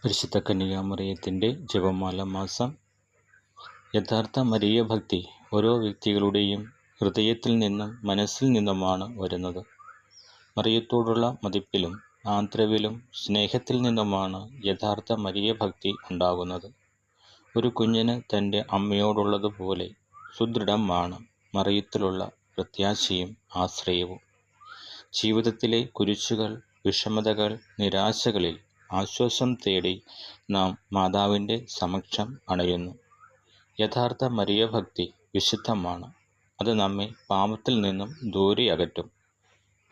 പരിശുദ്ധ കന്യകാമറിയത്തിൻ്റെ ജപമാല മാസം. യഥാർത്ഥ മരിയ ഭക്തി ഓരോ വ്യക്തികളുടെയും ഹൃദയത്തിൽ നിന്നും മനസ്സിൽ നിന്നുമാണ് വരുന്നത്. മറിയത്തോടുള്ള മതിപ്പിലും ആദരവിലും സ്നേഹത്തിൽ നിന്നുമാണ് യഥാർത്ഥ മരിയ ഭക്തി ഉണ്ടാകുന്നത്. ഒരു കുഞ്ഞിന് തൻ്റെ അമ്മയോടുള്ളതുപോലെ സുദൃഢമാണ് മറിയത്തിലുള്ള പ്രത്യാശയും ആശ്രയവും. ജീവിതത്തിലെ കുരിശുകൾ, വിഷമതകൾ, നിരാശകളിൽ ആശ്വാസം തേടി നാം മാതാവിൻ്റെ സമക്ഷം അണയുന്നു. യഥാർത്ഥ മരിയ ഭക്തി വിശുദ്ധമാണ്. അത് നമ്മെ പാപത്തിൽ നിന്നും ദൂരെ അകറ്റും.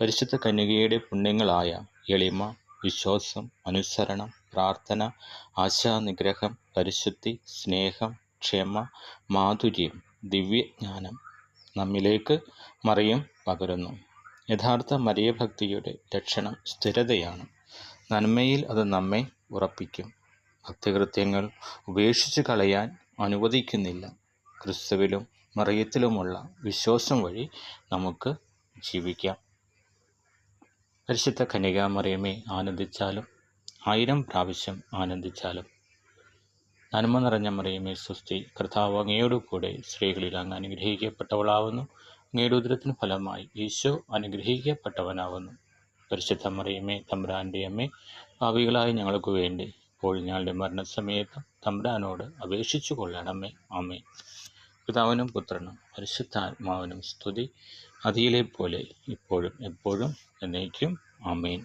പരിശുദ്ധ കന്യകയുടെ പുണ്യങ്ങളായ എളിമ, വിശ്വാസം, അനുസരണം, പ്രാർത്ഥന, ആശാനിഗ്രഹം, പരിശുദ്ധി, സ്നേഹം, ക്ഷമ, മാധുര്യം, ദിവ്യജ്ഞാനം നമ്മിലേക്ക് മറിയം പകരുന്നു. യഥാർത്ഥ മരിയ ഭക്തിയുടെ ലക്ഷണം സ്ഥിരതയാണ്. നന്മയിൽ അത് നമ്മെ ഉറപ്പിക്കും. ഭക്തികൃത്യങ്ങൾ ഉപേക്ഷിച്ച് കളയാൻ അനുവദിക്കുന്നില്ല. ക്രിസ്തുവിലും മറിയത്തിലുമുള്ള വിശ്വാസം വഴി നമുക്ക് ജീവിക്കാം. പരിശുദ്ധ കന്യകാമറിയമേ, ആനന്ദിച്ചാലും 1000 പ്രാവശ്യം ആനന്ദിച്ചാലും. നന്മ നിറഞ്ഞ മറിയമേ സ്വസ്തി, കർത്താവ് അങ്ങയോടു കൂടെ സ്ത്രീകളിൽ അങ്ങ് അനുഗ്രഹിക്കപ്പെട്ടവളാവുന്നു. അങ്ങയുടെ ഉദരത്തിന് ഫലമായി ഈശോ അനുഗ്രഹിക്കപ്പെട്ടവനാവുന്നു. പരിശുദ്ധ മറിയമേ, തമ്പുരാൻ്റെ അമ്മേ, പാപികളായ ഞങ്ങൾക്ക് വേണ്ടി ഇപ്പോൾ ഞങ്ങളുടെ മരണസമയത്ത് തമ്പുരാനോട് അപേക്ഷിച്ചു കൊള്ളണമേ. ആമേൻ. പിതാവിനും പുത്രനും പരിശുദ്ധാത്മാവിനും സ്തുതി, അതിലെ പോലെ ഇപ്പോഴും എപ്പോഴും എന്നേക്കും. ആമേൻ.